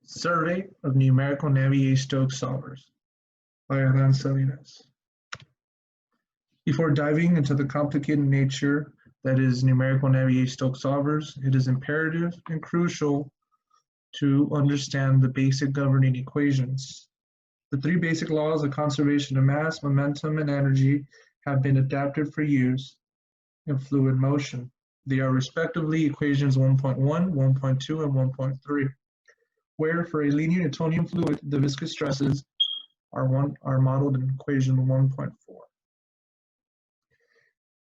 Survey of Numerical Navier-Stokes Solvers by Alain Salinas. Before diving into the complicated nature that is numerical Navier-Stokes solvers, it is imperative and crucial to understand the basic governing equations. The three basic laws of conservation of mass, momentum, and energy have been adapted for use in fluid motion. They are respectively equations 1.1, 1.2, and 1.3, where for a linear Newtonian fluid, the viscous stresses are modeled in equation 1.4.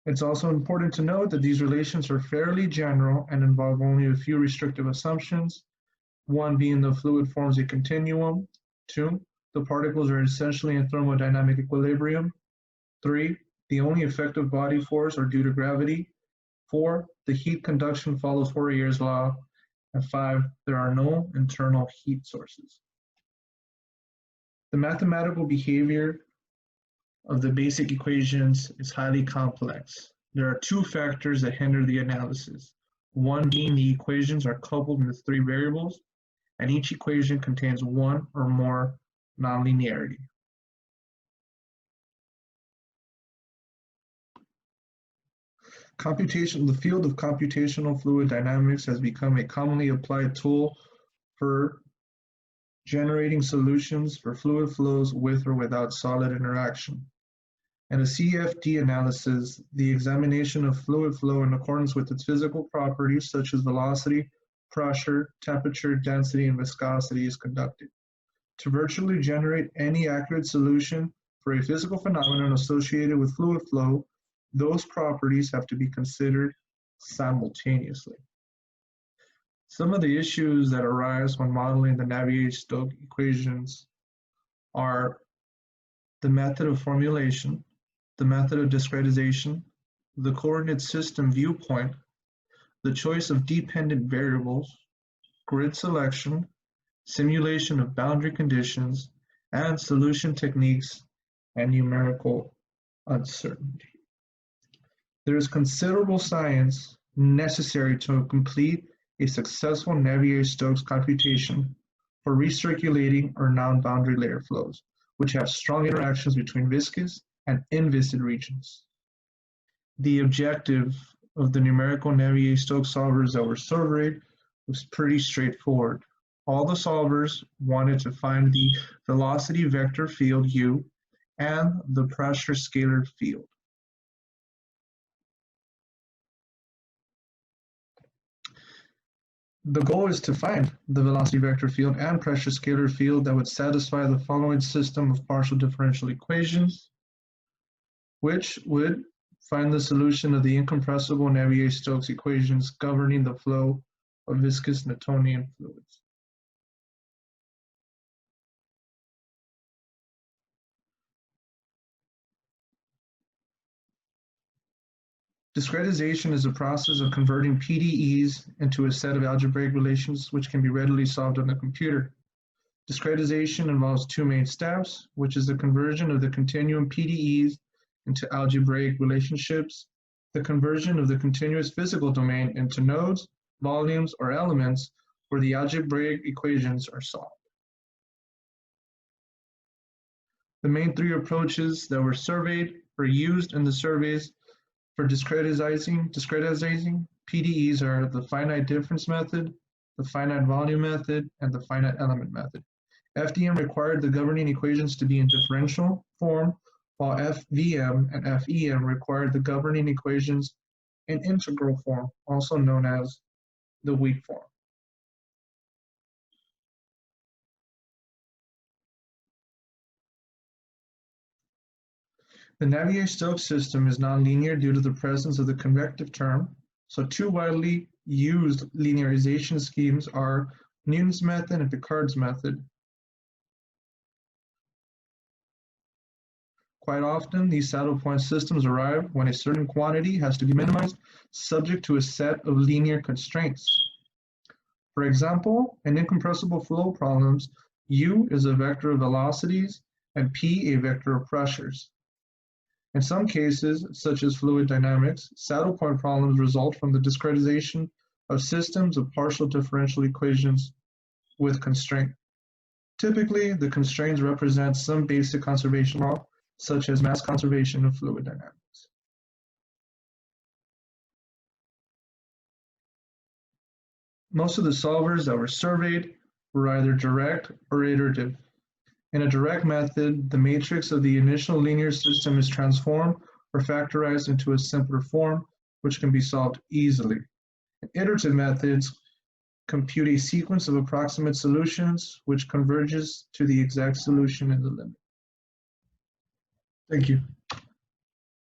It's also important to note that these relations are fairly general and involve only a few restrictive assumptions. One being the fluid forms a continuum. 2, the particles are essentially in thermodynamic equilibrium. 3, the only effective body force are due to gravity. 4, the heat conduction follows Fourier's law. And 5, there are no internal heat sources. The mathematical behavior of the basic equations is highly complex. There are two factors that hinder the analysis. One being the equations are coupled into three variables, and each equation contains one or more nonlinearity. The field of computational fluid dynamics has become a commonly applied tool for generating solutions for fluid flows with or without solid interaction. In a CFD analysis, the examination of fluid flow in accordance with its physical properties such as velocity, pressure, temperature, density, and viscosity is conducted. To virtually generate any accurate solution for a physical phenomenon associated with fluid flow, those properties have to be considered simultaneously. Some of the issues that arise when modeling the Navier-Stokes equations are the method of formulation, the method of discretization, the coordinate system viewpoint, the choice of dependent variables, grid selection, simulation of boundary conditions, and solution techniques and numerical uncertainty. There is considerable science necessary to complete a successful Navier-Stokes computation for recirculating or non-boundary layer flows, which have strong interactions between viscous and inviscid regions. The objective of the numerical Navier-Stokes solvers that were surveyed was pretty straightforward. All the solvers wanted to find the velocity vector field U and the pressure scalar field. The goal is to find the velocity vector field and pressure scalar field that would satisfy the following system of partial differential equations, which would find the solution of the incompressible Navier-Stokes equations governing the flow of viscous Newtonian fluids. Discretization is a process of converting PDEs into a set of algebraic relations which can be readily solved on the computer. Discretization involves two main steps, which is the conversion of the continuum PDEs into algebraic relationships, the conversion of the continuous physical domain into nodes, volumes, or elements where the algebraic equations are solved. The main three approaches that were surveyed or used in the surveys for discretizing PDEs are the finite difference method, the finite volume method, and the finite element method. FDM required the governing equations to be in differential form, while FVM and FEM required the governing equations in integral form, also known as the weak form. The Navier-Stokes system is nonlinear due to the presence of the convective term, so two widely used linearization schemes are Newton's method and Picard's method. Quite often, these saddle point systems arrive when a certain quantity has to be minimized, subject to a set of linear constraints. For example, in incompressible flow problems, U is a vector of velocities and P a vector of pressures. In some cases, such as fluid dynamics, saddle point problems result from the discretization of systems of partial differential equations with constraint. Typically, the constraints represent some basic conservation law, such as mass conservation of fluid dynamics. Most of the solvers that were surveyed were either direct or iterative. In a direct method, the matrix of the initial linear system is transformed or factorized into a simpler form, which can be solved easily. In iterative methods compute a sequence of approximate solutions, which converges to the exact solution in the limit. Thank you.